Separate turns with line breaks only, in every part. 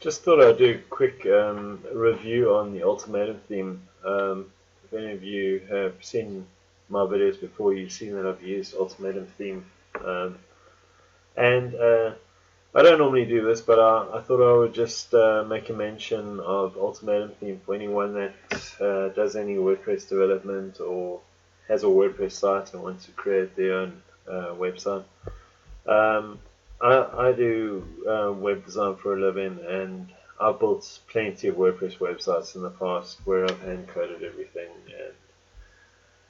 Just thought I'd do a quick review on the Ultimatum theme. If any of you have seen my videos before, you've seen that I've used Ultimatum theme. And I don't normally do this, but I thought I would just make a mention of Ultimatum theme for anyone that does any WordPress development or has a WordPress site and wants to create their own website. I do web design for a living, and I've built plenty of WordPress websites in the past where I've hand coded everything.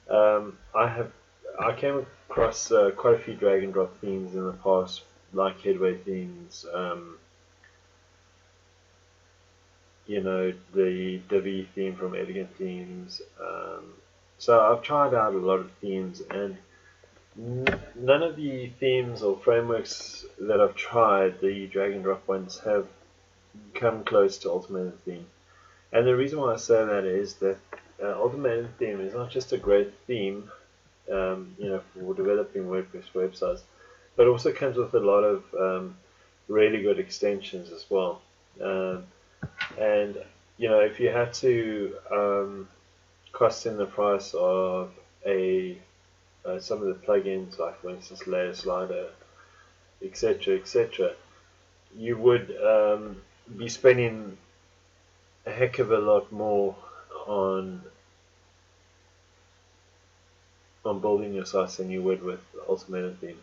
And I came across quite a few drag and drop themes in the past, like headway themes. The Divi theme from Elegant Themes. So I've tried out a lot of themes, and none of the themes or frameworks that I've tried, the drag and drop ones, have come close to Ultimatum Theme. And the reason why I say that is that Ultimatum Theme is not just a great theme, for developing WordPress websites, but also comes with a lot of really good extensions as well. And if you had to cost in the price of some of the plugins, like for instance Layer Slider, etc., you would be spending a heck of a lot more on building your sites than you would with Ultimatum Theme.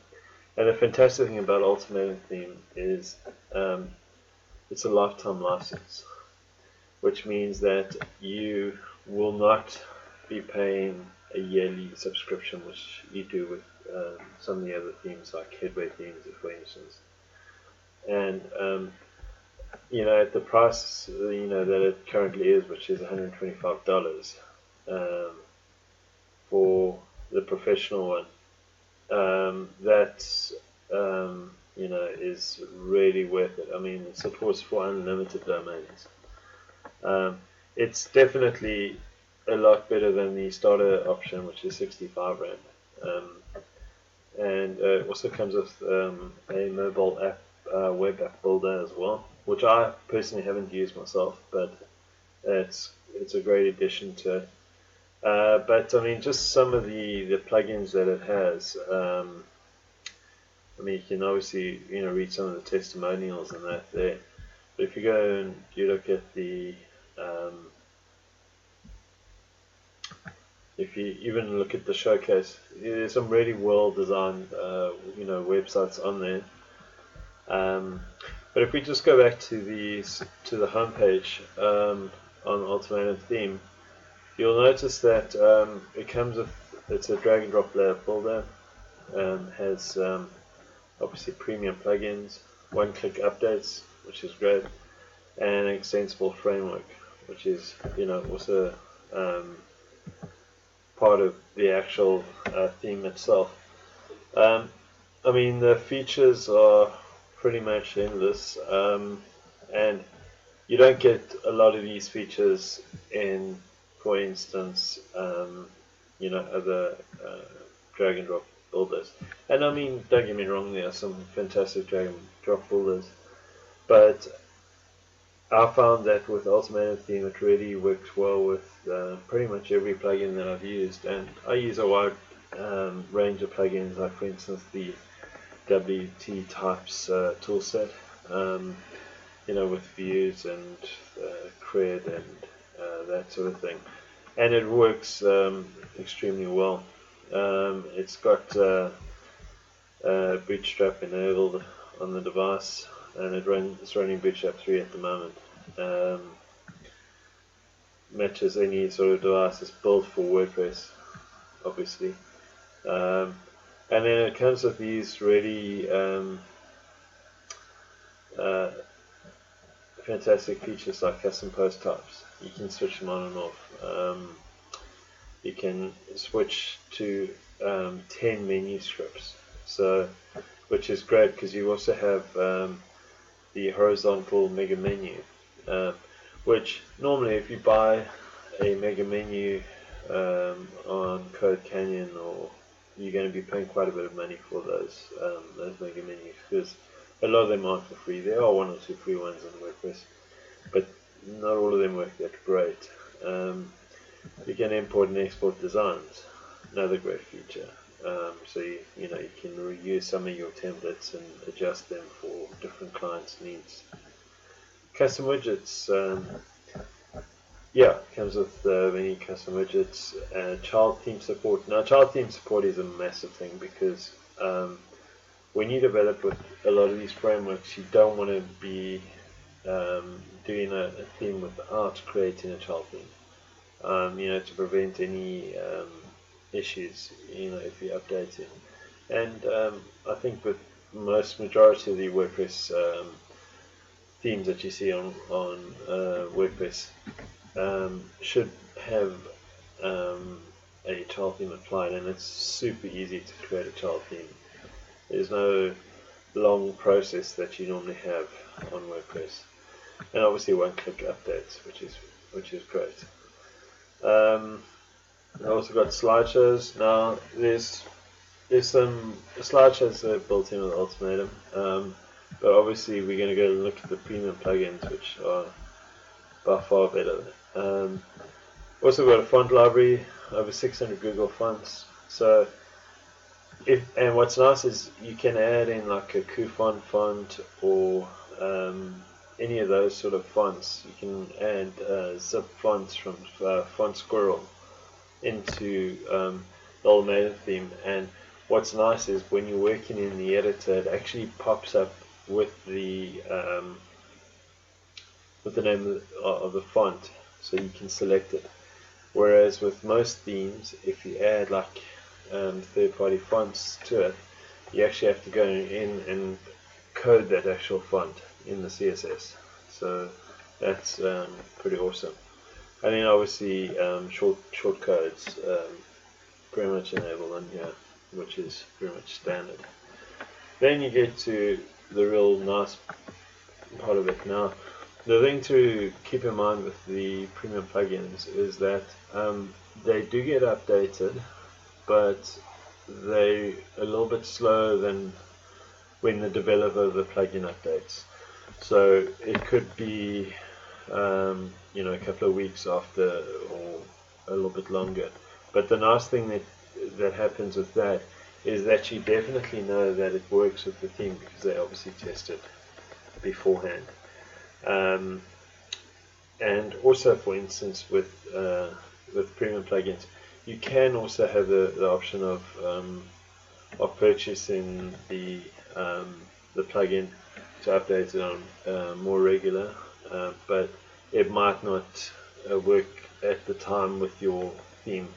And the fantastic thing about Ultimatum Theme is it's a lifetime license, which means that you will not be paying a yearly subscription, which you do with some of the other themes, like headway themes, for instance. And at the price that it currently is, which is $125 for the professional one, that's is really worth it. I mean, it supports for unlimited domains. It's definitely a lot better than the starter option, which is 65 Rand. And it also comes with a mobile app, web app builder as well, which I personally haven't used myself, but it's a great addition to it. But I mean, just some of the plugins that it has. I mean, you can obviously read some of the testimonials and that there. But if you go and you look at the if you even look at the showcase, there's some really well designed websites on there. But if we just go back to the homepage on Ultimatum Theme, you'll notice that it's a drag and drop layer builder, has obviously premium plugins, one-click updates, which is great, and an extensible framework, which is also part of the actual theme itself. I mean, the features are pretty much endless, and you don't get a lot of these features in, for instance, other drag and drop builders. And I mean, don't get me wrong, there are some fantastic drag and drop builders, but I found that with Ultimatum Theme it really works well with pretty much every plugin that I've used, and I use a wide range of plugins, like for instance the WT types toolset, with views and cred and that sort of thing, and it works extremely well. It's got Bootstrap enabled on the device, and it's running Bootstrap 3 at the moment. Matches any sort of device. It's built for WordPress, obviously. And then it comes with these really fantastic features like custom post types. You can switch them on and off. You can switch to 10 menu scripts, which is great because you also have the horizontal mega menu, which normally if you buy a mega menu on Code Canyon, or you're going to be paying quite a bit of money for those mega menus, because a lot of them aren't for free. There are one or two free ones on WordPress, but not all of them work that great. You can import and export designs, another great feature. So you can reuse some of your templates and adjust them for different clients' needs. Custom widgets, comes with many custom widgets. Child theme support. Now, child theme support is a massive thing because when you develop with a lot of these frameworks, you don't want to be doing a theme without creating a child theme. To prevent any issues, if you're updating. And I think with majority of the WordPress themes that you see on WordPress should have a child theme applied, and it's super easy to create a child theme. There's no long process that you normally have on WordPress, and obviously one-click updates, which is great. I also got slideshows. Now there's some slideshows that are built in with Ultimatum, but obviously we're going to go look at the premium plugins, which are by far better. Also got a font library, over 600 Google fonts. So and what's nice is you can add in like a Kufont font or any of those sort of fonts. You can add zip fonts from Font Squirrel into the Ultimatum theme, and what's nice is when you're working in the editor, it actually pops up with the name of the font, so you can select it. Whereas with most themes, if you add like third-party fonts to it, you actually have to go in and code that actual font in the CSS. So that's pretty awesome. And then obviously short codes pretty much enabled on here, which is pretty much standard. Then you get to the real nice part of it. Now, the thing to keep in mind with the premium plugins is that they do get updated, but they're a little bit slower than when the developer of the plugin updates. So it could be a couple of weeks after, or a little bit longer. But the nice thing that happens with that is that you definitely know that it works with the theme because they obviously tested beforehand. And also, for instance, with premium plugins, you can also have the option of purchasing the plugin to update it on more regular, but it might not work at the time with your theme.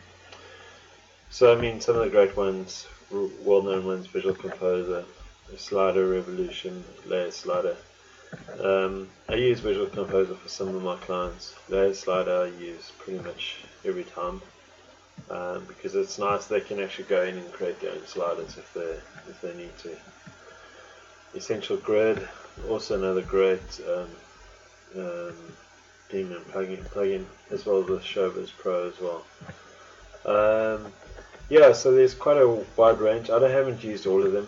So I mean, some of the great ones, well-known ones, Visual Composer, Slider Revolution, Layer Slider. I use Visual Composer for some of my clients. Layer Slider I use pretty much every time because it's nice. They can actually go in and create their own sliders if they need to. Essential Grid, also another great theme and plugin, as well as the Showbiz Pro as well. So there's quite a wide range. I haven't used all of them.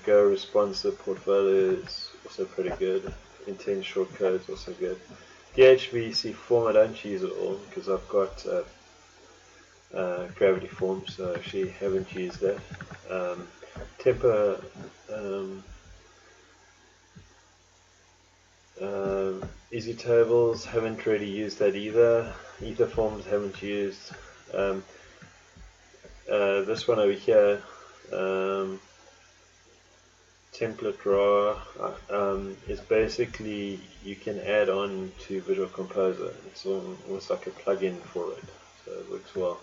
Go Responsive Portfolio is also pretty good. Intense Shortcode is also good. The HVC form I don't use at all because I've got Gravity Form, so I actually haven't used that. Temper Easy Tables, haven't really used that either. Ether Forms haven't used. This one over here, Template Raw, is basically you can add on to Visual Composer. It's almost like a plugin for it, so it works well.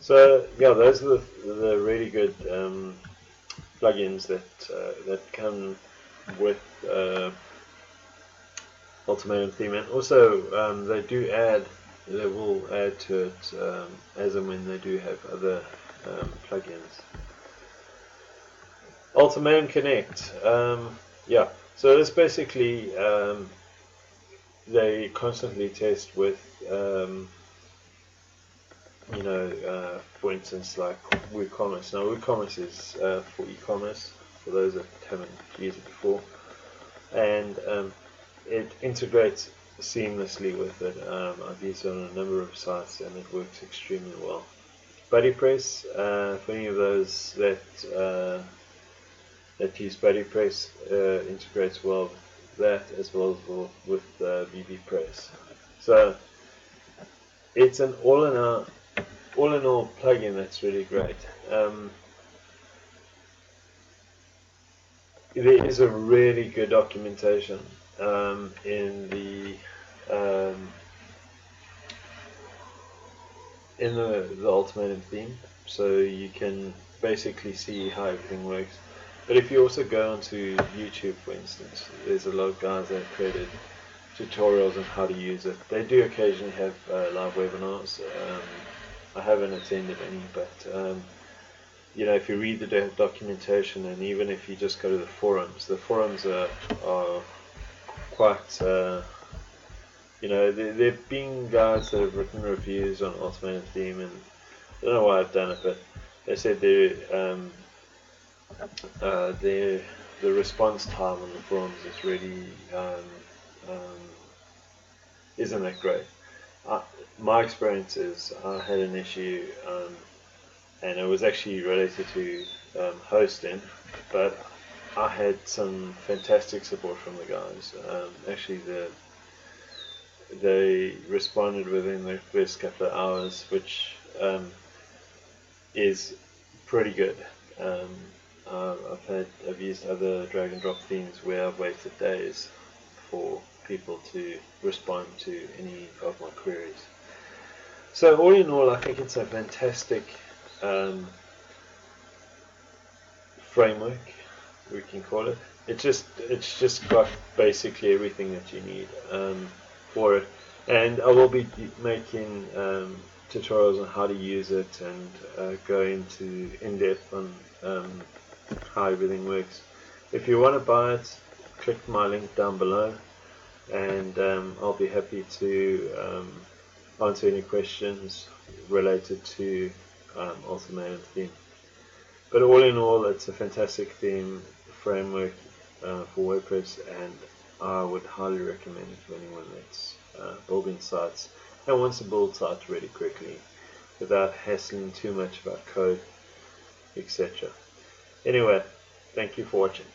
So yeah, those are the really good plugins that come with Ultimatum Theme, and also they will add to it as and when they do have other plugins. Ultimatum Connect, so this basically they constantly test with for instance, like WooCommerce. Now WooCommerce is for e-commerce, for those that haven't used it before, and it integrates seamlessly with it. I've used it on a number of sites and it works extremely well. BuddyPress, for any of those that use BuddyPress, integrates well with that as well as with BBPress. So it's an all-in-all plugin that's really great. There is a really good documentation in the Ultimatum Theme, so you can basically see how everything works. But if you also go onto YouTube, for instance, there's a lot of guys that have created tutorials on how to use it. They do occasionally have live webinars. I haven't attended any, but you know, if you read the documentation, and even if you just go to the forums are quite, you know, there've been guys that have written reviews on Ultimatum Theme, and I don't know why I've done it, but they said the response time on the forums is really isn't that great. My experience is I had an issue, and it was actually related to hosting, but I had some fantastic support from the guys. Actually, they responded within the first couple of hours, which is pretty good. I've used other drag and drop themes where I've waited days for people to respond to any of my queries. So all in all, I think it's a fantastic framework, we can call it. It's just got basically everything that you need for it, and I will be making tutorials on how to use it and go into in depth on how everything works. If you want to buy it, click my link down below, and I'll be happy to answer any questions related to Ultimatum Theme. But all in all, it's a fantastic theme framework for WordPress, and I would highly recommend it to anyone that's building sites and wants to build sites really quickly without hassling too much about code, etc. Anyway, thank you for watching.